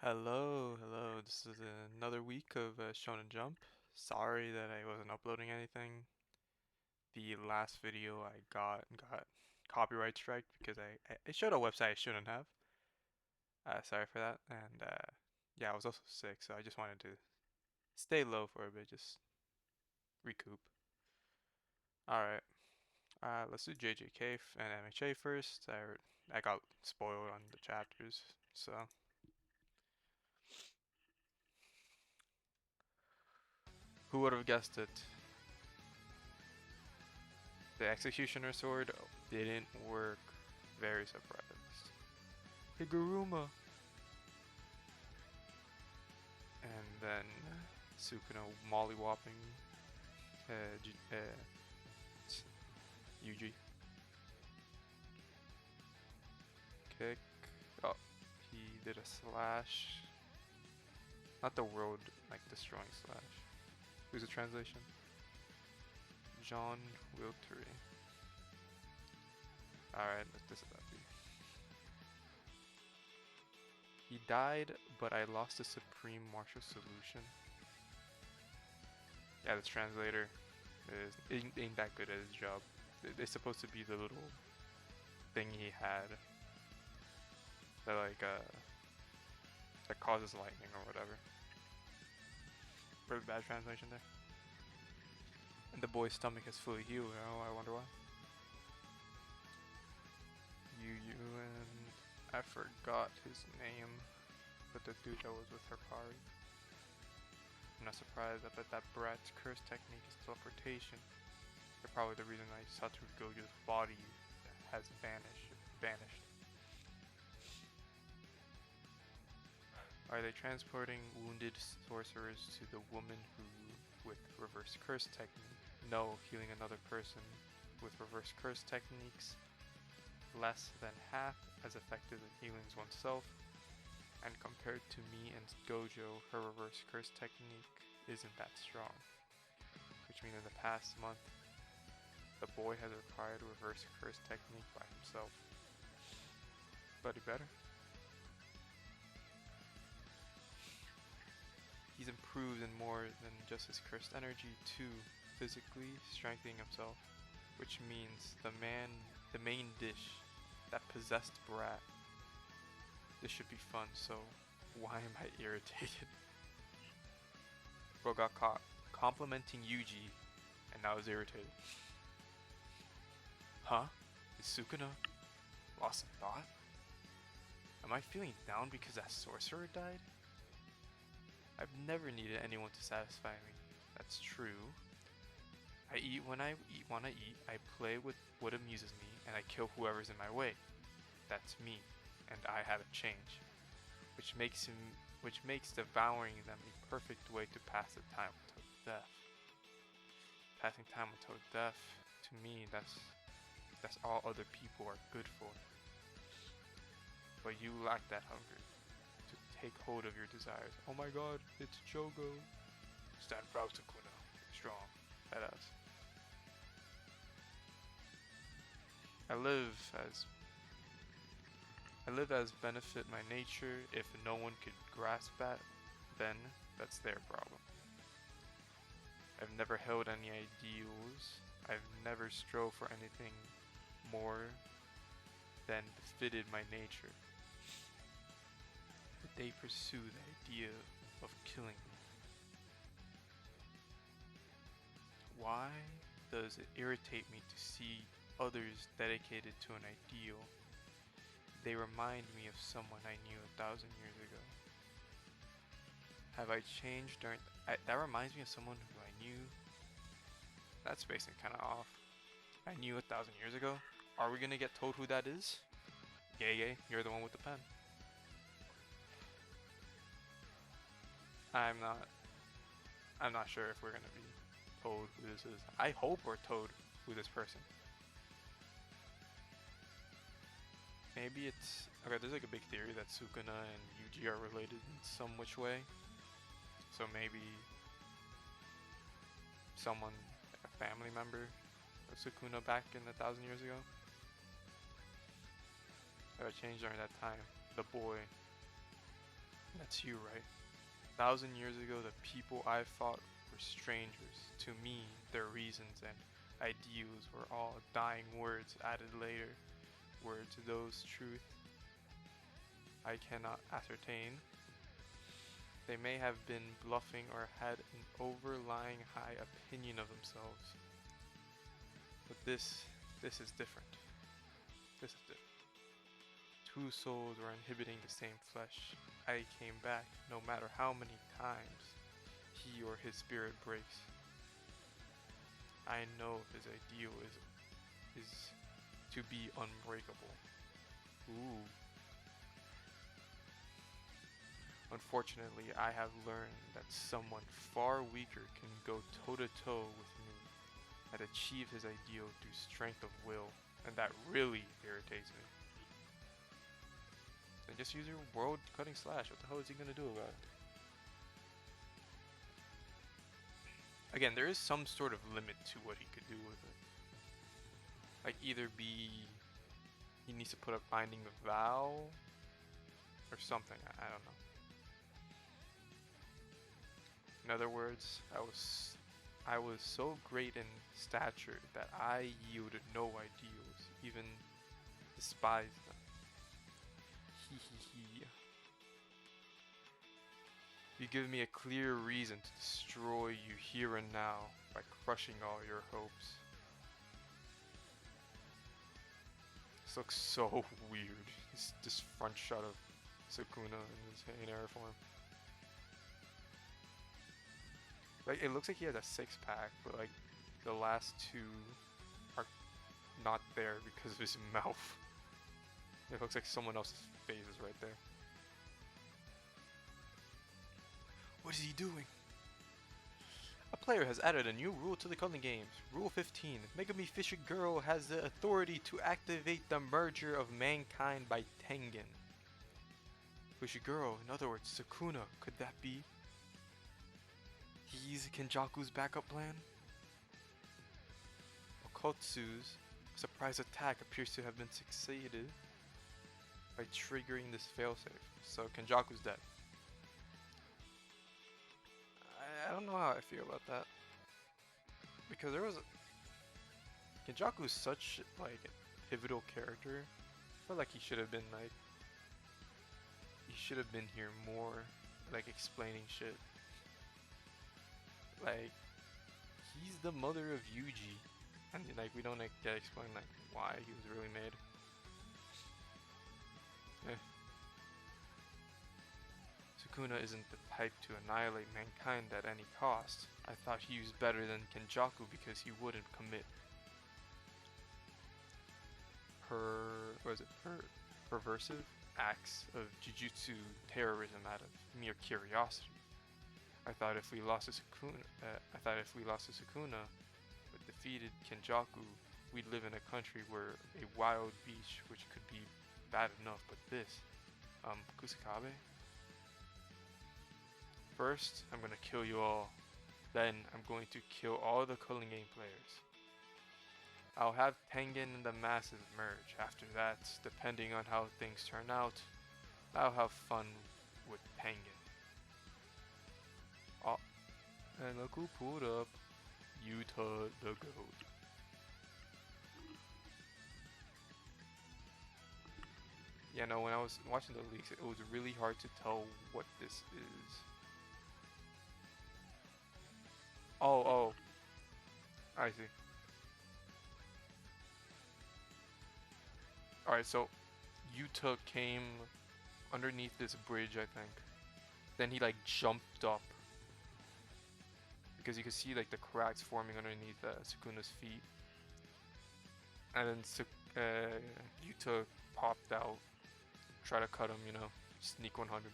Hello. This is another week of Shonen Jump. Sorry that I wasn't uploading anything. The last video I got copyright strike because I showed a website I shouldn't have. Sorry for that. And yeah, I was also sick, so I just wanted to stay low for a bit, just recoup. All right. Let's do JJK and MHA first. I got spoiled on the chapters, so who would have guessed it? The Executioner Sword didn't work. Very surprised. Higuruma! And then Sukuna mollywopping Yuji. Kick. Oh, he did a slash. Not the world, like destroying slash. Who's the translation? John Wiltery. Alright, this is that dude. He died, but I lost the Supreme Martial Solution. Yeah, the translator ain't that good at his job. It's supposed to be the little thing he had that that causes lightning or whatever. Pretty bad translation there. And the boy's stomach is fully healed. Oh, I wonder why. And I forgot his name, but the dude that was with Hikari. I'm not surprised. I bet that brat's curse technique is teleportation. They're probably the reason why Satoru Gojo's body has vanished. Are they transporting wounded sorcerers to the woman who with reverse curse technique? No, healing another person with reverse curse techniques less than half as effective as healing oneself, and compared to me and Gojo, her reverse curse technique isn't that strong, which means in the past month the boy has acquired reverse curse technique by himself. But he better. He's improved in more than just his cursed energy too, physically strengthening himself, which means the main dish, that possessed brat. This should be fun, so why am I irritated? Bro got caught complimenting Yuji, and now is irritated. Huh? Is Sukuna lost in thought? Am I feeling down because that sorcerer died? I've never needed anyone to satisfy me. That's true. I eat when I wanna eat, I play with what amuses me, and I kill whoever's in my way. That's me, and I haven't changed. Which makes devouring them a perfect way to pass the time until death. Passing time until death, to me, that's all other people are good for. But you lack that hunger to take hold of your desires. Oh my god, it's Jogo. Stand proud, Sukuna. Strong. Badass. I live as benefit my nature. If no one could grasp that, then that's their problem. I've never held any ideals. I've never strove for anything more than befitted my nature. But they pursue the idea of killing me. Why does it irritate me to see others dedicated to an ideal? They remind me of someone I knew 1,000 years ago. Have I changed during... that reminds me of someone who I knew... That's spacing kinda off. I knew 1,000 years ago? Are we gonna get told who that is? Yay, you're the one with the pen. I'm not sure if we're gonna be told who this is. I hope we're told who this person. Maybe it's... Okay, there's like a big theory that Sukuna and Yuji are related in some which way. So maybe someone, like a family member of Sukuna back in 1,000 years ago. That changed during that time. The boy. That's you, right? 1,000 years ago, the people I fought were strangers. To me, their reasons and ideals were all dying words added later. Words those truth I cannot ascertain. They may have been bluffing or had an overlying high opinion of themselves. But this is different. This is different. Two souls were inhibiting the same flesh. I came back, no matter how many times he or his spirit breaks. I know his ideal is to be unbreakable. Ooh. Unfortunately, I have learned that someone far weaker can go toe-to-toe with me and achieve his ideal through strength of will, and that really irritates me. Then just use your world-cutting slash. What the hell is he gonna do about it? Again, there is some sort of limit to what he could do with it. Like either he needs to put a binding vow or something. I don't know. In other words, I was so great in stature that I yielded no ideals, even despised them. Hee hee hee. You give me a clear reason to destroy you here and now by crushing all your hopes. This looks so weird. This front shot of Sukuna in air form. Like, it looks like he has a six-pack, but like the last two are not there because of his mouth. It looks like someone else's face is right there. What is he doing? A player has added a new rule to the culling games. Rule 15. Megami Fisher Girl has the authority to activate the merger of mankind by Tengen. Fisher Girl, in other words, Sukuna, could that be? He's Kenjaku's backup plan? Okotsu's surprise attack appears to have been succeeded by triggering this failsafe, so Kenjaku's dead. I don't know how I feel about that, because Kenjaku is such like a pivotal character. I feel like he should have been here more, like explaining shit. Like, he's the mother of Yuji, and like we don't get explained like why he was really made. Sukuna isn't the type to annihilate mankind at any cost. I thought he was better than Kenjaku because he wouldn't commit perversive acts of jujutsu terrorism out of mere curiosity. I thought if we lost to Sukuna, but defeated Kenjaku, we'd live in a country where a wild beach, which could be bad enough, but this, Kusakabe? First, I'm gonna kill you all. Then, I'm going to kill all the culling game players. I'll have Tengen and the masses merge. After that, depending on how things turn out, I'll have fun with Tengen. Oh, and look who pulled up. Yuta the Goat. Yeah, no, when I was watching the leaks, it was really hard to tell what this is. Oh, I see. Alright, so Yuta came underneath this bridge, I think. Then he like jumped up, because you can see like the cracks forming underneath Sukuna's feet. And then Yuta popped out, try to cut him, you know, sneak 100.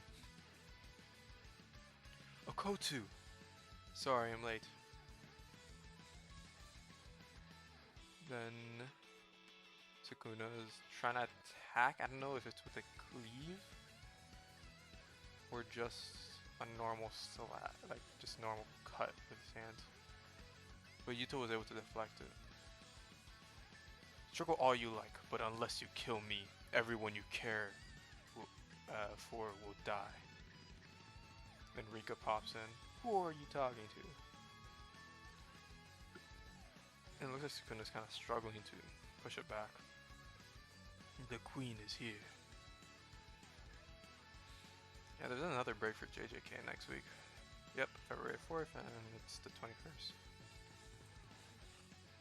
Okotu! Sorry, I'm late. Then Sukuna is trying to attack. I don't know if it's with a cleave or just a normal slap, like just normal cut with his hands. But Yuta was able to deflect it. Struggle all you like, but unless you kill me, everyone you care for will die. Then Rika pops in. Who are you talking to? And it looks like Sukuna's kind of struggling to push it back. The queen is here. Yeah, there's another break for JJK next week. Yep, February 4th, and it's the 21st.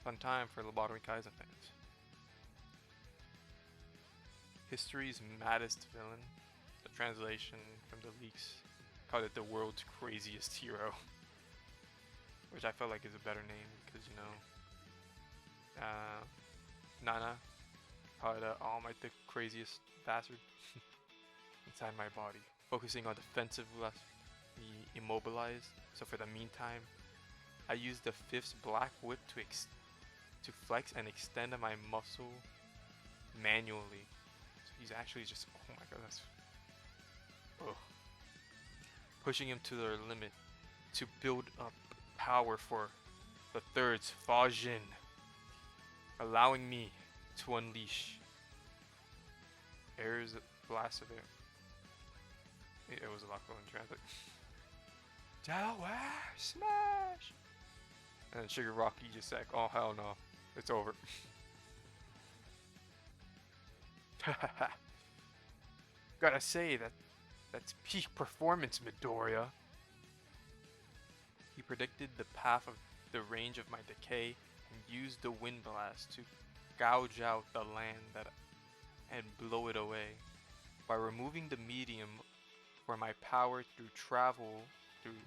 Fun time for Lobotomy Kaizen fans. History's maddest villain. The translation from the leaks called it the world's craziest hero. Which I felt like is a better name because, you know, Nana called it, oh my, the craziest bastard inside my body. Focusing on defensive left, be immobilized. So for the meantime, I used the 5th Black Whip to flex and extend my muscle manually. So he's actually just, oh my god, that's, ugh. Pushing him to their limit to build up power for the 3rd's Fajin, allowing me to unleash Air's blast of air. It was a lot going to translate. Tower smash! And Shigaraki just like, oh hell no, it's over. Gotta say that's peak performance, Midoriya. He predicted the path of the range of my decay and used the wind blast to gouge out the land and blow it away. By removing the medium for my power to travel through,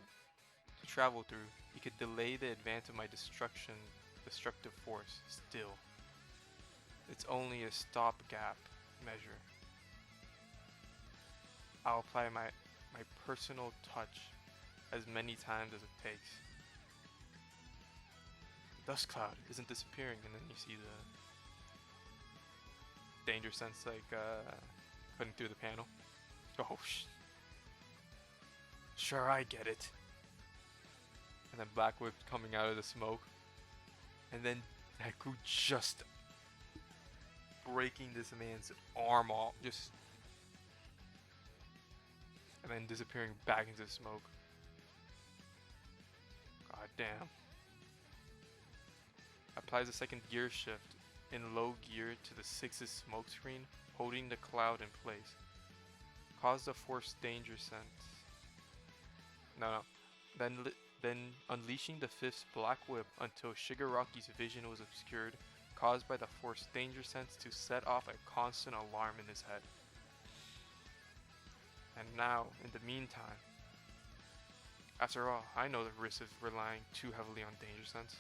he could delay the advance of my destructive force. Still, it's only a stopgap measure. I'll apply my personal touch as many times as it takes. The dust cloud isn't disappearing, and then you see the danger sense like putting through the panel. Oh sure, I get it. And then Black Whip coming out of the smoke, and then Deku just breaking this man's arm off, just, and then disappearing back into the smoke. God damn. Applies a second gear shift in low gear to the 6's smoke screen, holding the cloud in place. Cause the force danger sense. No. Then unleashing the 5th Black Whip until Shigaraki's vision was obscured, caused by the force danger sense to set off a constant alarm in his head. And now, in the meantime, after all, I know the risk of relying too heavily on danger sense.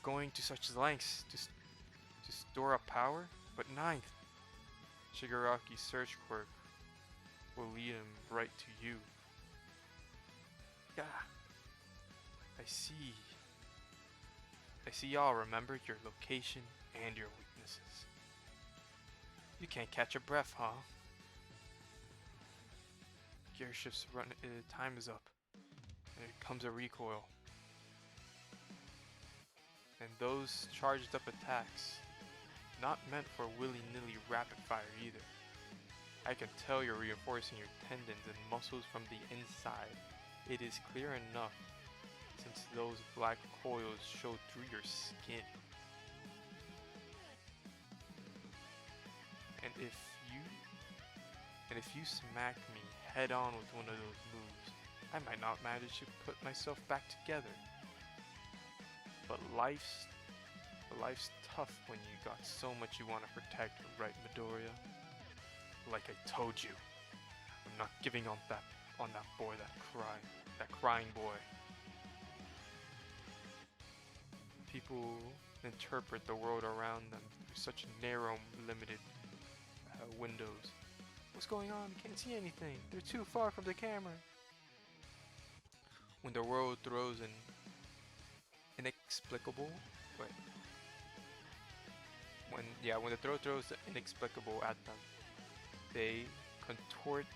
Going to such lengths to store up power, but 9th, Shigaraki's search quirk will lead him right to you. Yeah, I see y'all remembered your location and your weaknesses. You can't catch a breath, huh? Gear shifts run, time is up. And it comes a recoil. And those charged up attacks, not meant for willy-nilly rapid fire either. I can tell you're reinforcing your tendons and muscles from the inside. It is clear enough since those black coils show through your skin. And if you smack me head on with one of those moves, I might not manage to put myself back together. But life's tough when you got so much you want to protect, right, Midoriya? Like I told you, I'm not giving on that boy, that crying boy. People interpret the world around them through such narrow, limited windows. What's going on? You can't see anything. They're too far from the camera. When the world throws an inexplicable, when the throw throws the inexplicable at them, they contort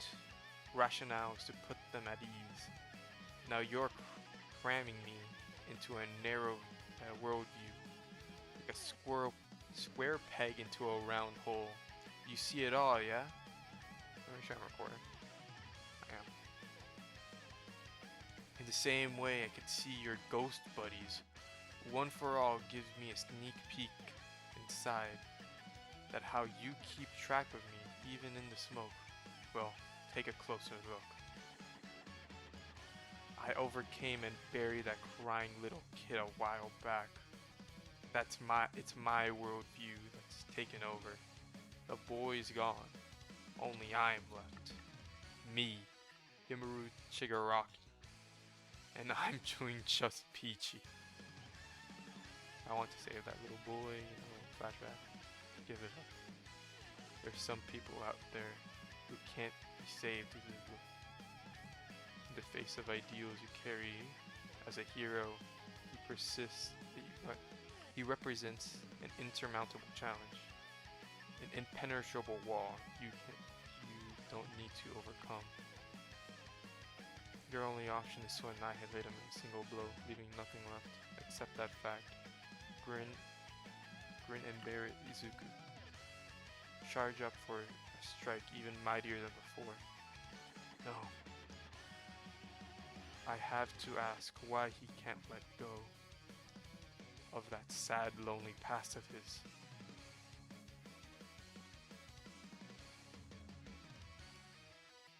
rationales to put them at ease. Now you're cramming me into a narrow worldview, like a square peg into a round hole. You see it all, yeah? Let me make sure I'm recording. am. In the same way, I could see your ghost buddies. One for All gives me a sneak peek inside that how you keep track of me even in the smoke. Well, take a closer look. I overcame and buried that crying little kid a while back. It's my worldview that's taken over. The boy's gone. Only I'm left. Me, Himaru Shigaraki. And I'm doing just peachy. I want to save that little boy, flashback. Give it up. There's some people out there who can't be saved in the face of ideals you carry. As a hero, he persists. He represents an insurmountable challenge, an impenetrable wall you don't need to overcome. Your only option is to annihilate him in a single blow, leaving nothing left except that fact. Grin and bear it, Izuku. Charge up for a strike even mightier than before. No. I have to ask why he can't let go of that sad, lonely past of his.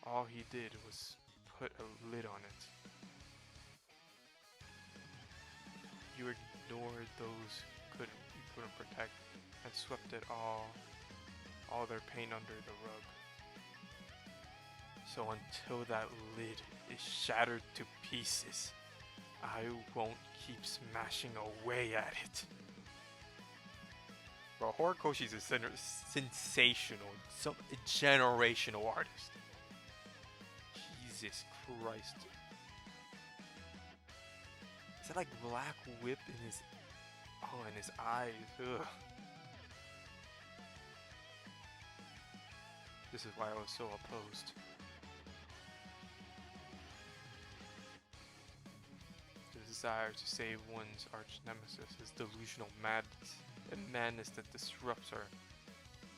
All he did was put a lid on it. You ignored those you couldn't protect and swept it all their pain under the rug. So until that lid is shattered to pieces, I won't keep smashing away at it. Bro, Horikoshi's a sensational, a generational artist. Jesus Christ. Is that like black whip in his eyes? Ugh. This is why I was so opposed. The desire to save one's arch nemesis is delusional madness, a madness that disrupts our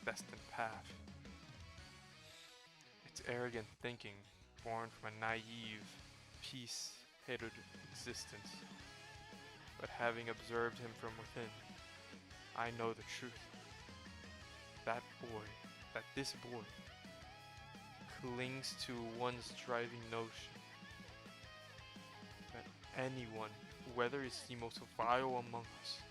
destined path. It's arrogant thinking, born from a naive, peace-hated existence. But having observed him from within, I know the truth. That this boy clings to one's driving notion that anyone, whether it's the most vile among us,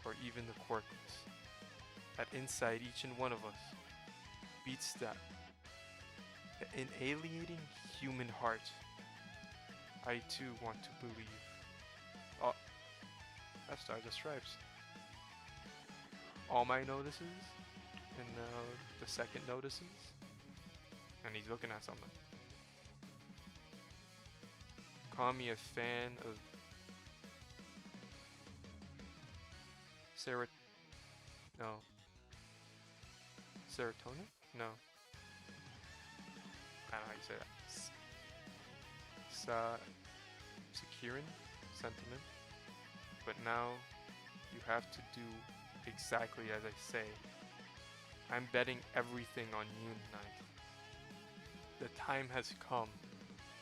or even the quirkless, that inside each and one of us beats that inalienating human heart. I too want to believe. Oh, that Stars and Stripes. All my notices, and the second notices, and he's looking at something. Call me a fan of serotonin? No. I don't know how you say that. Securing sentiment. But now you have to do exactly as I say. I'm betting everything on you tonight. The time has come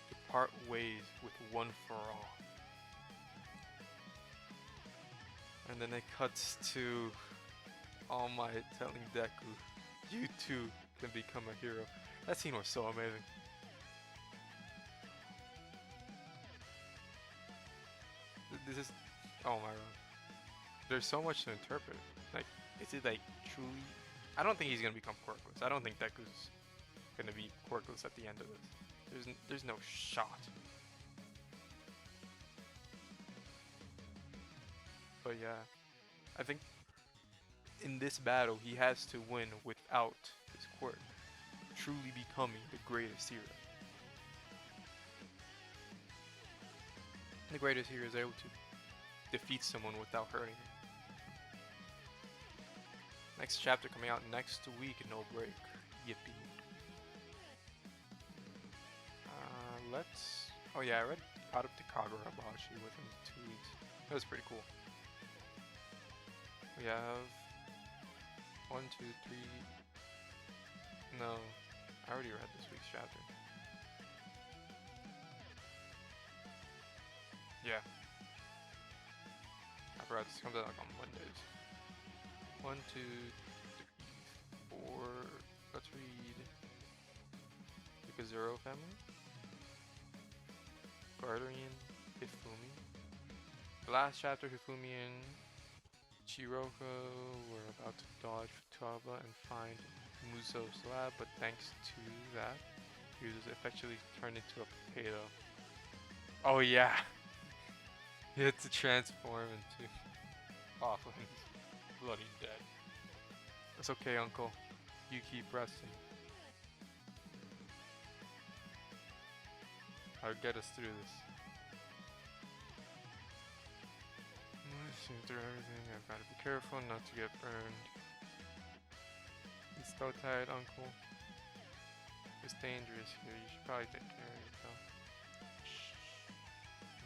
to part ways with One for All. And then it cuts to All Might telling Deku, you too can become a hero. That scene was so amazing. This is, oh my god. There's so much to interpret. Like, is it like truly? I don't think he's gonna become quirkless. I don't think Deku's gonna be quirkless at the end of this. There's no shot. But yeah, I think in this battle he has to win without his quirk, truly becoming the greatest hero. The greatest hero is able to defeat someone without hurting him. Next chapter coming out next week, no break. Yippee. Oh yeah, I read Caught Up to Kagurabashi within 2 weeks. That was pretty cool. We have one, 2, 3. No, I already read this week's chapter. Yeah. I forgot this comes out like on Mondays. 1, 2, 3, 4. Let's read Yukazuro family. Guardian Hifumi. The last chapter, Hifumi and Chiroko were about to dodge Futaba and find Muso's lab, but thanks to that, he was effectively turned into a potato. Oh yeah! He had to transform into Offlands. Bloody dead. It's okay, Uncle. You keep resting. I'll get us through this. Through everything, I've got to be careful not to get burned. He's so tired, Uncle. It's dangerous here. You should probably take care of yourself.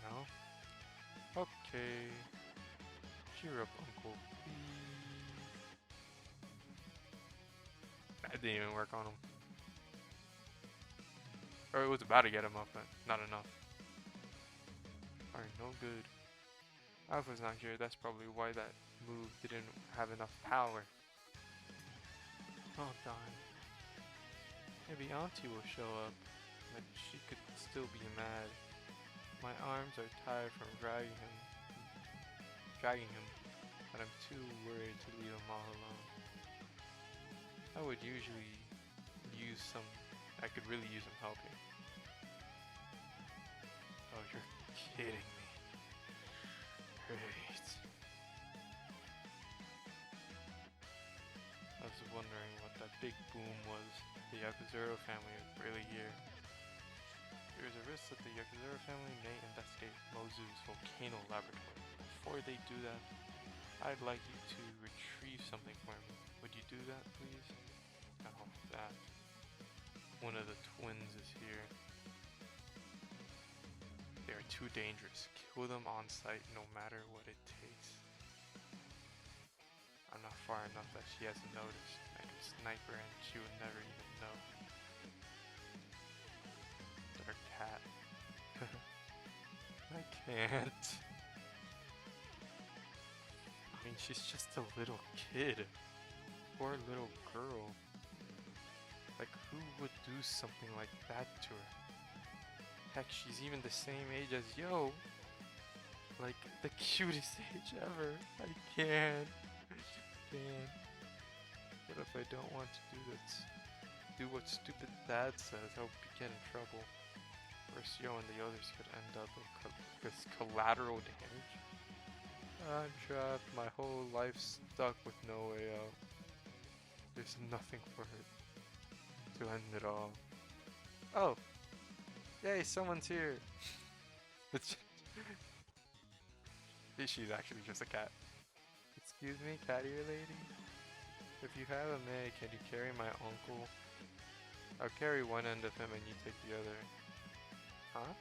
No? Okay. Cheer up, Uncle, please. That didn't even work on him. Or it was about to get him up, but not enough. Alright, no good. Alpha's not here, that's probably why that move didn't have enough power. Oh darn. Maybe Auntie will show up, but she could still be mad. My arms are tired from dragging him, but I'm too worried to leave him all alone. I would usually I could really use some help here. Oh, you're kidding me. Great. I was wondering what that big boom was. The Yakuzuro family is really here. There is a risk that the Yakuzuro family may investigate Mozu's volcano laboratory. Before they do that, I'd like you to retrieve something for me. Would you do that, please? Oh, that. One of the twins is here. They are too dangerous. Kill them on sight no matter what it takes. I'm not far enough that she hasn't noticed. I could snipe her and she would never even know. Her cat. I can't. I mean, she's just a little kid. Poor little girl. Like, who would do something like that to her? Heck, she's even the same age as Yo. Like, the cutest age ever. I can't. What if I don't want to do this? Do what stupid dad says, I'll get in trouble. First Yo and the others could end up with collateral damage. I'm trapped, my whole life stuck with no way out. There's nothing for it to end it all. Oh! Yay, someone's here! She's actually just a cat. Excuse me, cat ear lady? If you have a maid, can you carry my uncle? I'll carry one end of him and you take the other. Huh?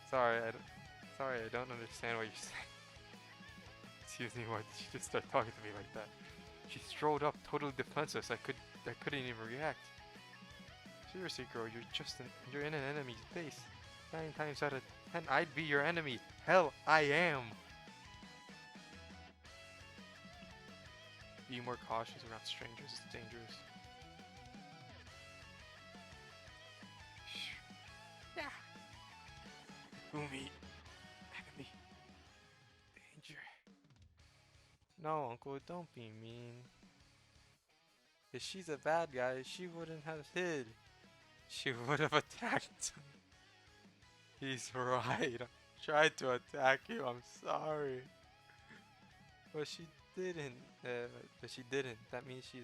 Sorry, I don't understand what you're saying. Excuse me, why did she just start talking to me like that? She strolled up totally defenseless. I couldn't even react. Seriously, girl, you're in an enemy's base. 9 times out of 10, I'd be your enemy. Hell, I am. Be more cautious around strangers. It's dangerous. Yeah. Umi. Enemy. Danger. No, Uncle, don't be mean. If she's a bad guy, she wouldn't have hid. She would have attacked him. He's right. I tried to attack you. I'm sorry. But she didn't. That means she's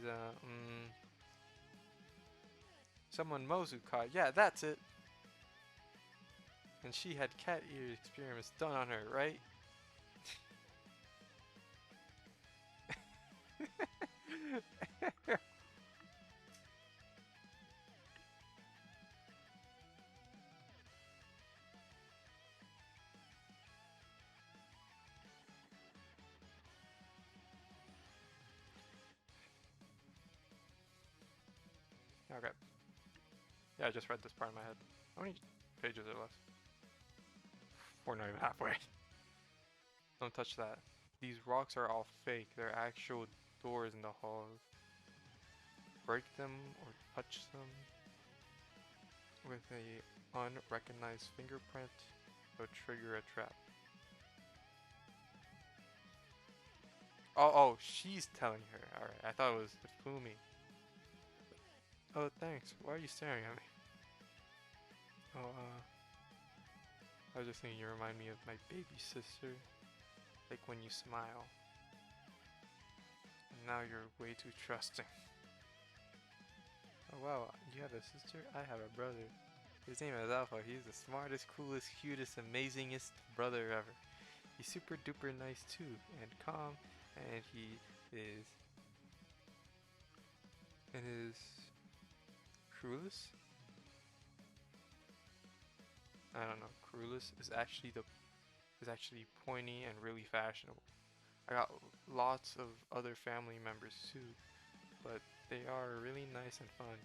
someone Mozu caught. Yeah, that's it. And she had cat ear experiments done on her, right? Okay. Yeah, I just read this part in my head. How many pages are left? We're not even halfway. Don't touch that. These rocks are all fake. They're actual doors in the halls. Break them or touch them with a unrecognized fingerprint will trigger a trap. Oh, she's telling her. Alright, I thought it was Fumi. Oh, thanks. Why are you staring at me? Oh, I was just thinking you remind me of my baby sister. Like when you smile. And now you're way too trusting. Oh wow, you have a sister? I have a brother. His name is Alpha. He's the smartest, coolest, cutest, amazingest brother ever. He's super duper nice too, and calm, and he is... And his... Cruelest? I don't know. Cruelest is actually pointy and really fashionable. I got lots of other family members too, but they are really nice and fun.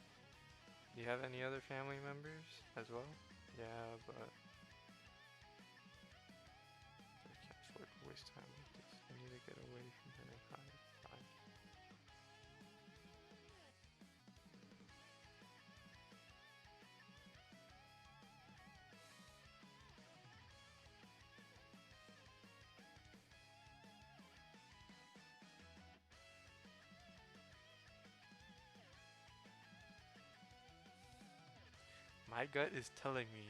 Do you have any other family members as well? Yeah, but I can't afford to waste time like this. I need to get away from her and hide. Fine. My gut is telling me.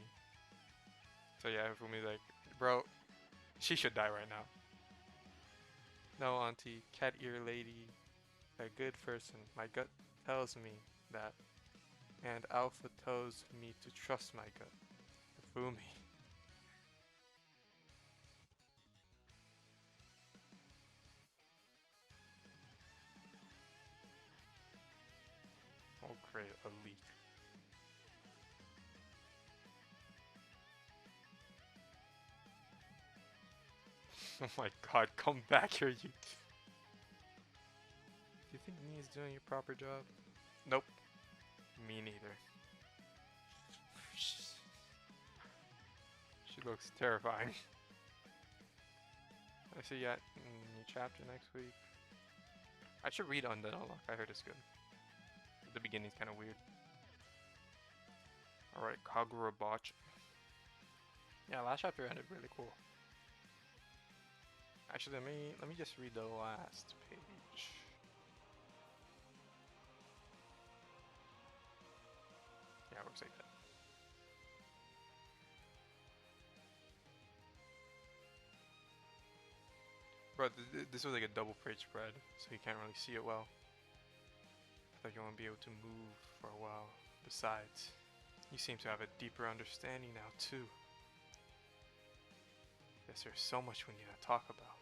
So yeah, Fumi's like, bro, she should die right now. No, auntie, cat ear lady, a good person. My gut tells me that. And Alpha tells me to trust my gut. Fumi. Oh great, a leak. Oh my god, come back here, you... Do you think Nia's doing a proper job? Nope. Me neither. She looks terrifying. I see you at new chapter next week. I should read Undead Unlock, I heard it's good. The beginning's kinda weird. Alright, Kagura Botch. Yeah, last chapter ended really cool. Actually, let me just read the last page. Yeah, it looks like that. Bro, this was like a double page spread, so you can't really see it well. I thought you won't be able to move for a while. Besides, you seem to have a deeper understanding now too. Guess there's so much we need to talk about.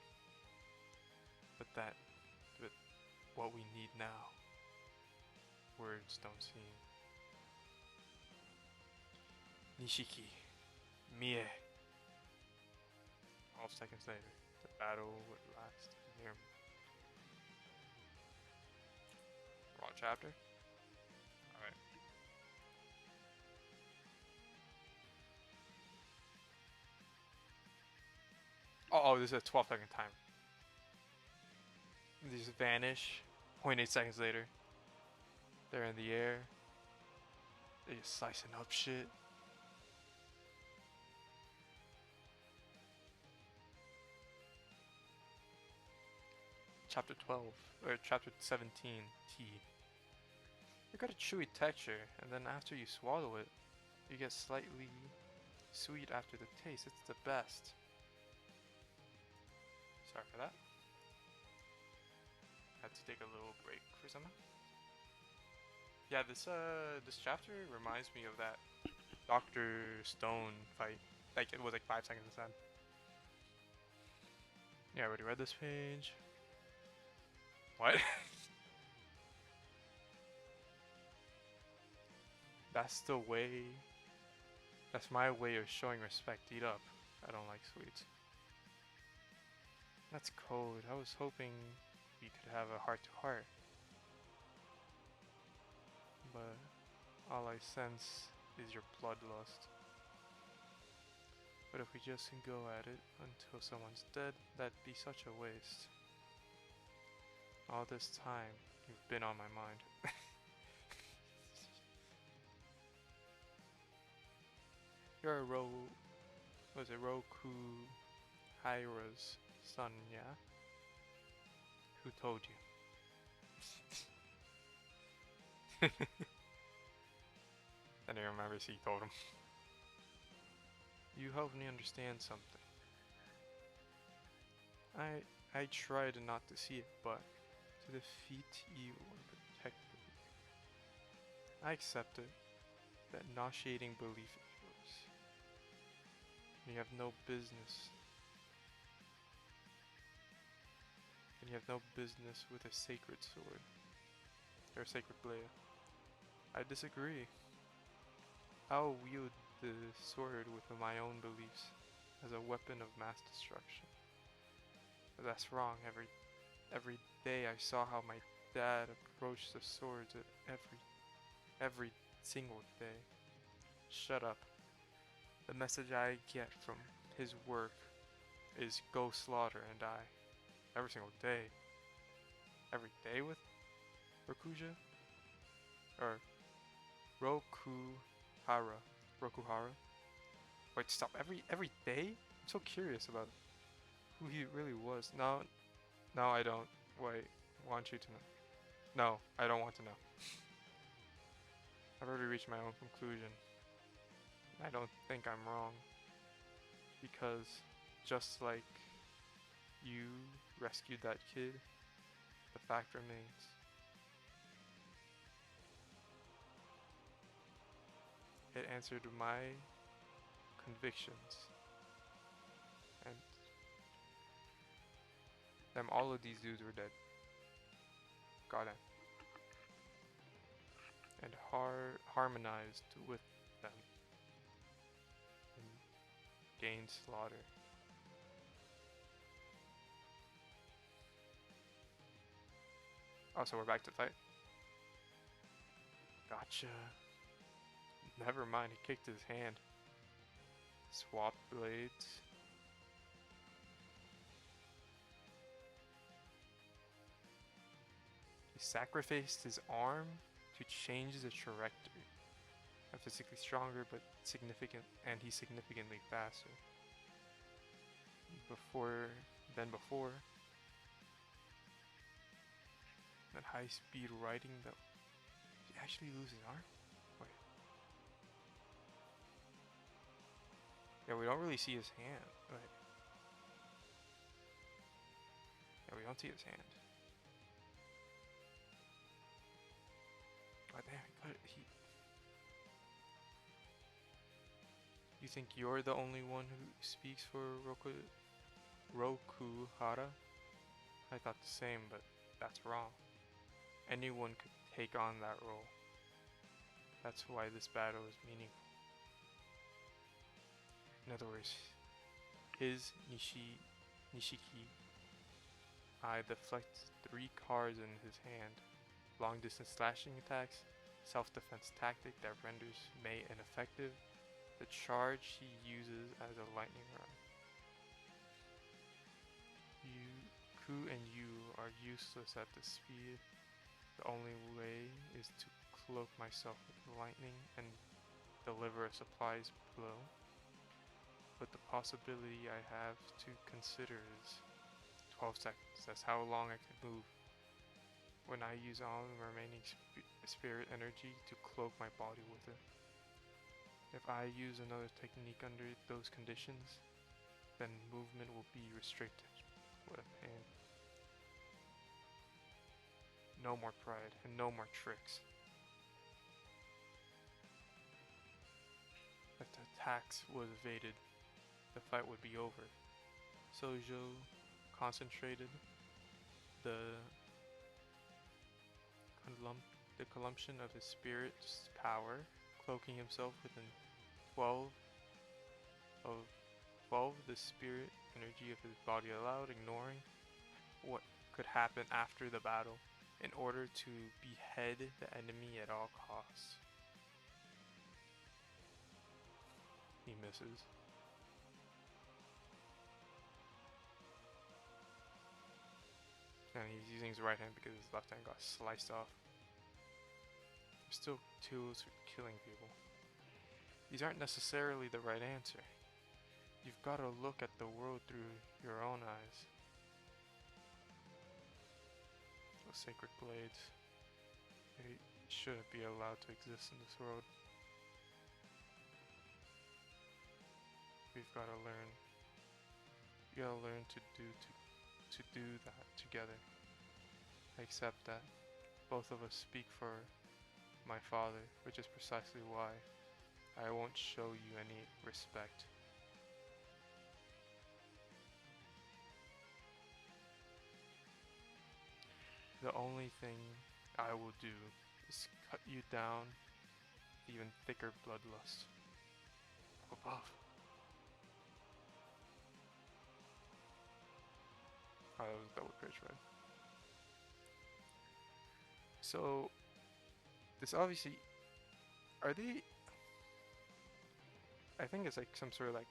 But what we need now, words don't seem. Nishiki, Mie. 12 seconds later, the battle would last near me. Raw chapter? Alright. Oh, this is a 12-second timer. They just vanish. 0.8 seconds later. They're in the air. They just slicing up shit. Chapter 12, or chapter 17, T. You got a chewy texture, and then after you swallow it, you get slightly sweet after the taste. It's the best. Sorry for that. Had to take a little break for something. Yeah, this chapter reminds me of that Dr. Stone fight. Like it was like 5 seconds inside. Yeah, I already read this page. What? That's the way. That's my way of showing respect. Eat up. I don't like sweets. That's cold. I was hoping we could have a heart to heart. But All I sense is your bloodlust. But if we just can go at it until someone's dead, that'd be such a waste. All this time, you've been on my mind. You're a Roku Hyra's son, yeah? Who told you? Then he remembers he told him. You helped me understand something. I tried not to see it, but to defeat evil and protect it. I accept it, that nauseating belief of yours. You have no business. And you have no business with a sacred sword. Or a sacred blade. I disagree. I'll wield the sword with my own beliefs as a weapon of mass destruction. But that's wrong. Every day I saw how my dad approached the swords at every single day. Shut up. The message I get from his work is go slaughter and die. Every single day. Every day with Rokuja? Or Rokuhara. Rokuhara? Wait, stop. Every day? I'm so curious about who he really was. No, I don't. Wait, want you to know. No, I don't want to know. I've already reached my own conclusion. I don't think I'm wrong. Because just like you rescued that kid, the fact remains. It answered my convictions. And all of these dudes were dead. Got it. And harmonized with them. And gained slaughter. Oh, so we're back to the fight. Gotcha. Never mind, he kicked his hand. Swap blades. He sacrificed his arm to change the trajectory. I'm physically stronger, but he's significantly faster. Before. That high-speed riding that... Did he actually lose his arm? Wait. Yeah, we don't really see his hand. Wait. Yeah, we don't see his hand. Oh, damn, You think you're the only one who speaks for Rokuhara? I thought the same, but that's wrong. Anyone could take on that role. That's why this battle is meaningful. In other words, his Nishiki I deflect 3 cards in his hand. Long distance slashing attacks, self-defense tactic that renders Mei ineffective, the charge he uses as a lightning rod. Ku and you are useless at this speed. The only way is to cloak myself with lightning and deliver a surprise blow. But the possibility I have to consider is 12 seconds. That's how long I can move. When I use all the remaining spirit energy to cloak my body with it. If I use another technique under those conditions, then movement will be restricted. What a pain. No more pride, and no more tricks. If the attacks was evaded, the fight would be over. Sojo concentrated the consumption of his spirit's power, cloaking himself within 12 of the spirit energy of his body allowed, ignoring what could happen after the battle in order to behead the enemy at all costs. he misses. And he's using his right hand because his left hand got sliced off. There's still tools for killing people. These aren't necessarily the right answer. You've got to look at the world through your own eyes. Those sacred blades, they shouldn't be allowed to exist in this world. We've got to learn. You gotta learn to do that together. I accept that. Both of us speak for my father, which is precisely why I won't show you any respect. The only thing I will do is cut you down with even thicker bloodlust. Above. Oh, that was a double crit shred. So, this obviously, are they, I think it's like some sort of like,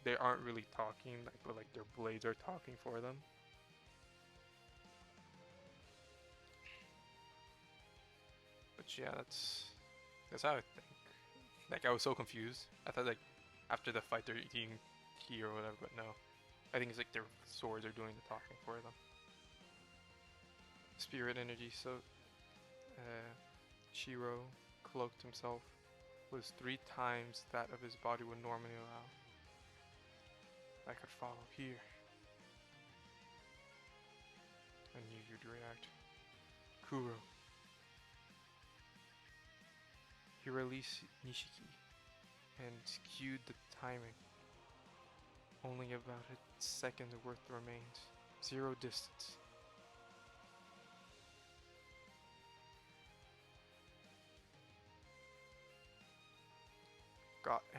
they aren't really talking, like, but like their blades are talking for them. But yeah, that's how I think. Like, I was so confused. I thought like, after the fight they're eating tea or whatever, but no. I think it's like their swords are doing the talking for them. Spirit energy, so Shiro cloaked himself was 3 times that of his body would normally allow. I could follow here. I knew you'd react. Kuro. He released Nishiki and skewed the timing. Only about a second worth remains. 0 distance.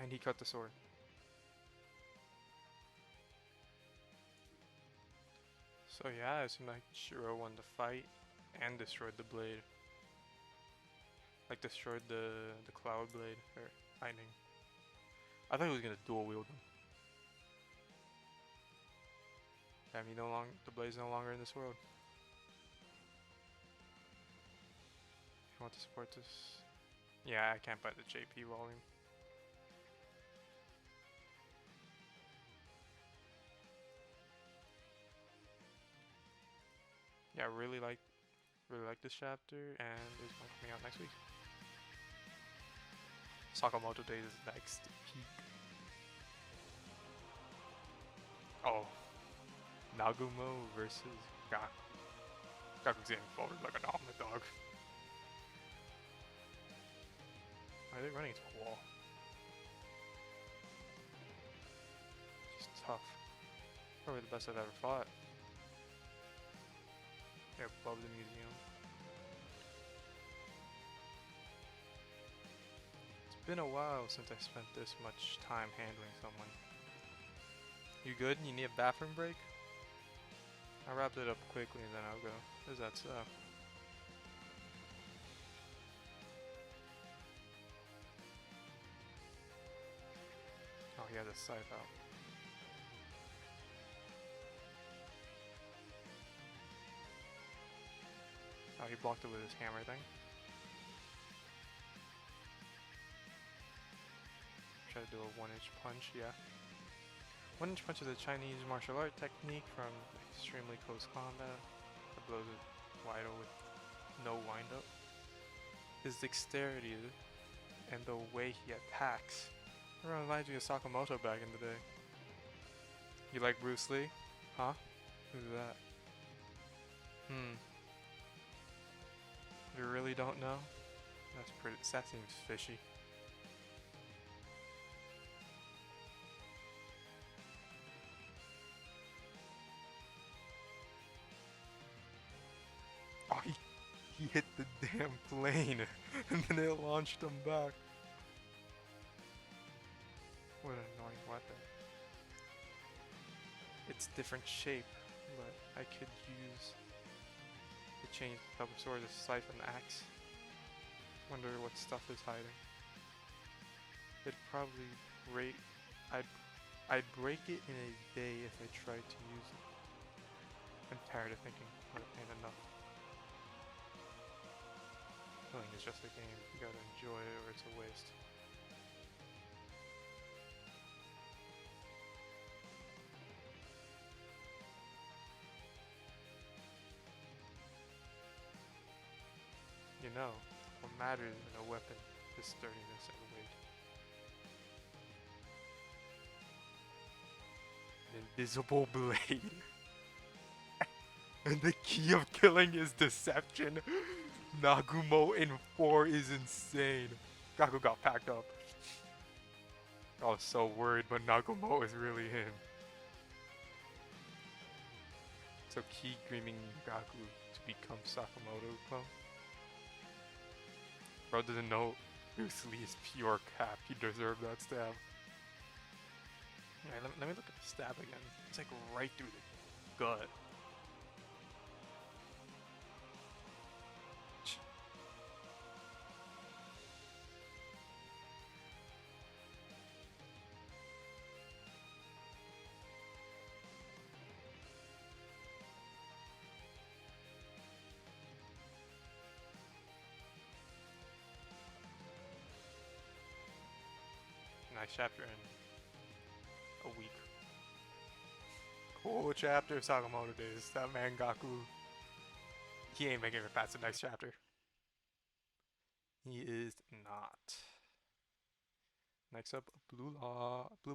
And he cut the sword. So yeah, it seemed like Shiro won the fight and destroyed the blade. Like destroyed the cloud blade or lightning. I thought he was gonna dual wield them. Damn, the blade's no longer in this world. You want to support this? Yeah, I can't buy the JP volume. Yeah, I really like this chapter, and it's coming out next week. Sakamoto Days is next. Oh, Nagumo versus Gaku. Gaku's getting forward like an omelet dog. Why are they running into a wall? He's tough. Probably the best I've ever fought. They're above the museum. It's been a while since I spent this much time handling someone. You good? You need a bathroom break? I wrapped it up quickly and then I'll go. Is that so? Oh, he has a scythe out. Oh, he blocked it with his hammer thing. Try to do a 1-inch punch, yeah. 1-inch punch is a Chinese martial art technique from extremely close combat that blows it wide with no wind-up. His dexterity and the way he attacks reminds me of Sakamoto back in the day. You like Bruce Lee? Huh? Who's that? You really don't know? That seems fishy. Oh, he hit the damn plane and then it launched him back. What an annoying weapon. It's different shape, but I could use the change the double sword as scythe and axe. Wonder what stuff is hiding. It probably break. I'd I'd break it in a day if I tried to use it. I'm tired of thinking, but it ain't enough. Killing is just a game. You gotta enjoy it or it's a waste. You know, what matters in a weapon is sturdiness and weight. An invisible blade. And the key of killing is deception. Nagumo in 4 is insane. Gaku got packed up. I was so worried, but Nagumo is really him. So key dreaming Gaku to become Sakamoto clone. Bro doesn't know Bruce Lee is pure cap. He deserved that stab. Alright, let me look at the stab again. It's like right through the gut. Nice chapter in a week. Cool chapter of Sakamoto days. That man Gaku, he ain't making it past the next chapter. He is not. Next up, Blue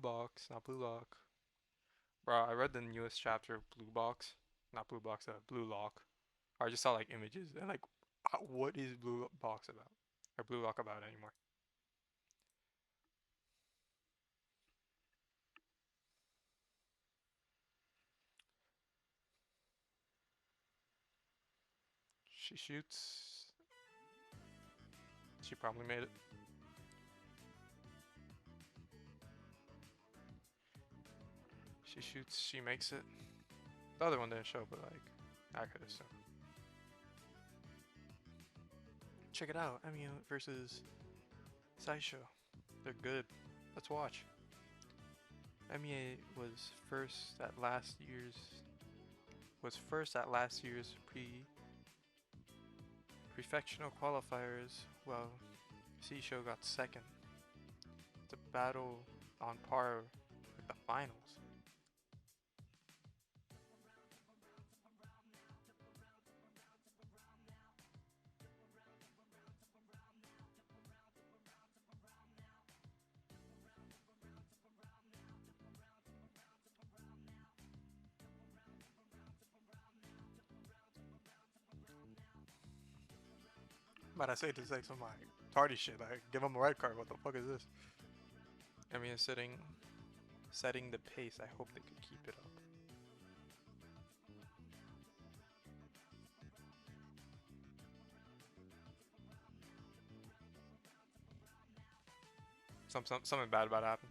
Box, not Blue Lock. Bro, I read the newest chapter of Blue Box, not Blue Box, Blue Lock. I just saw like images and like, what is Blue Box about? Or Blue Lock about anymore? She shoots. She probably made it. She shoots, she makes it. The other one didn't show, but like, I could assume. Check it out, Emiya versus Saisho. They're good. Let's watch. Emiya was first at last year's prefectional qualifiers, while Seisho got second. It's a battle on par with the finals. But I say this like some like tardy shit. Like give him a red card. What the fuck is this? Emiya setting the pace. I hope they could keep it up. Something bad about to happen.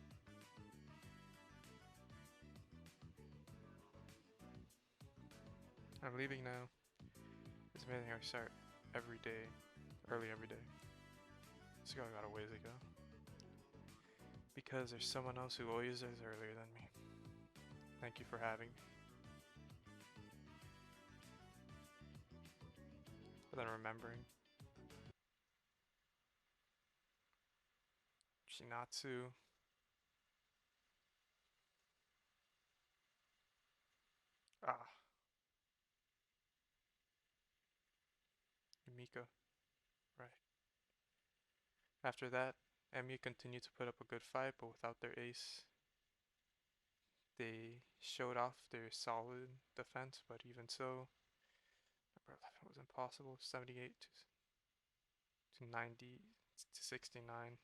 I'm leaving now. It's amazing how I start every day, early every day. This guy got a ways to go. Because there's someone else who always is earlier than me. Thank you for having me. But then remembering. Shinatsu. Ah. Yumika. Right. After that, Emiya continued to put up a good fight, but without their ace. They showed off their solid defense, but even so, number 11 was impossible. 78 to 90 to 69.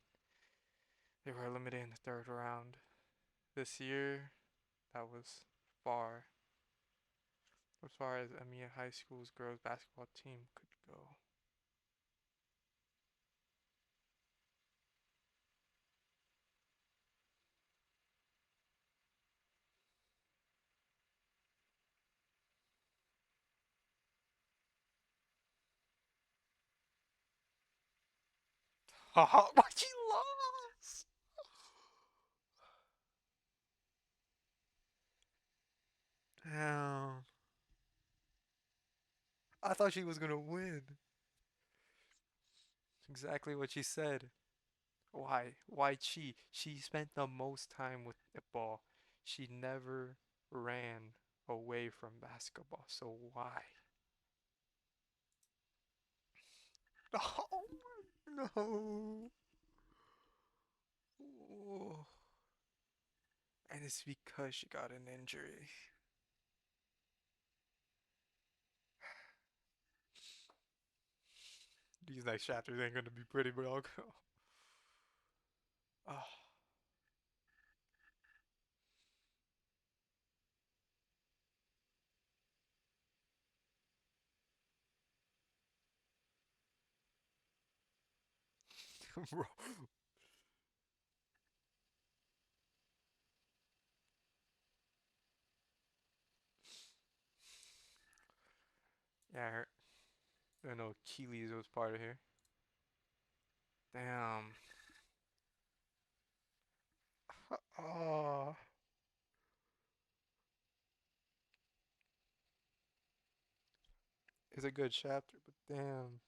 They were eliminated in the third round. This year, that was far as far as Emiya High School's girls basketball team could go. Haha, but she lost! Damn. I thought she was gonna win. Exactly what she said. Why? Why cheat? She spent the most time with the ball. She never ran away from basketball. So why? Oh no. Oh. And it's because she got an injury. These next chapters ain't gonna be pretty, but I'll go. Oh. Bro. Yeah, I know Keely's was part of here. Damn. Oh. It's a good chapter, but damn.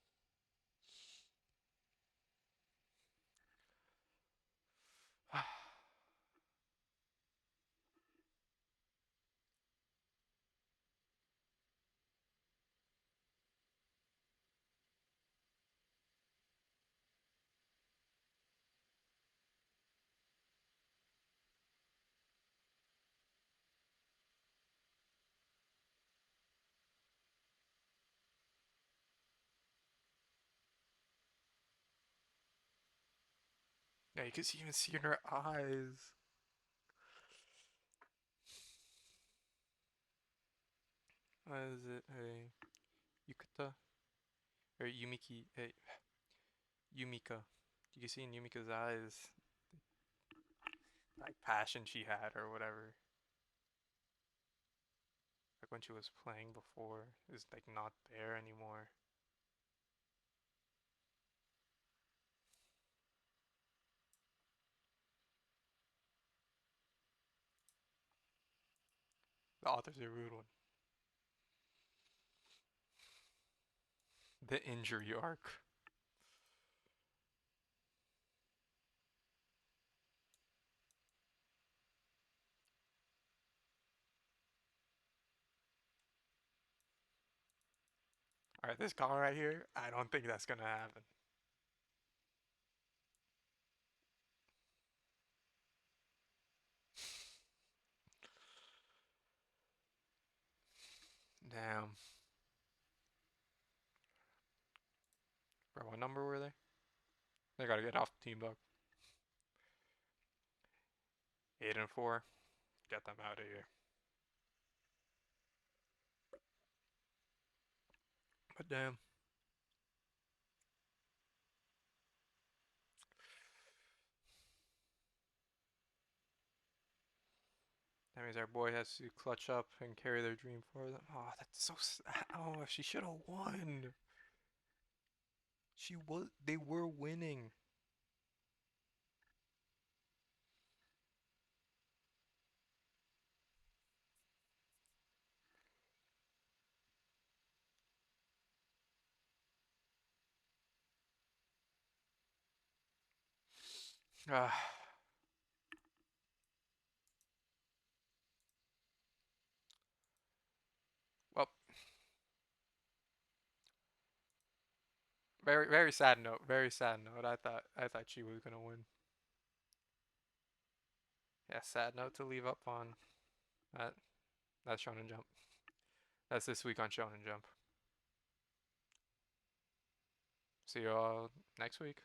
Yeah, you can even see in her eyes. What is it? Hey, Yukata? Or Yumiki? Hey, Yumika. You can see in Yumika's eyes, like, passion she had or whatever. Like when she was playing before, is like not there anymore. The author's a rude one. The injury arc. Alright, this call right here, I don't think that's gonna happen. Damn. Bro, what number were they? They gotta get off the team, dog. 8 and 4. Get them out of here. But damn. That means our boy has to clutch up and carry their dream for them. Oh, that's so sad. Oh, she should have won. She was. They were winning. Ah, well, very very sad note. Very sad note. I thought she was gonna win. Yeah, sad note to leave up on. That that's Shonen Jump. That's this week on Shonen Jump. See you all next week.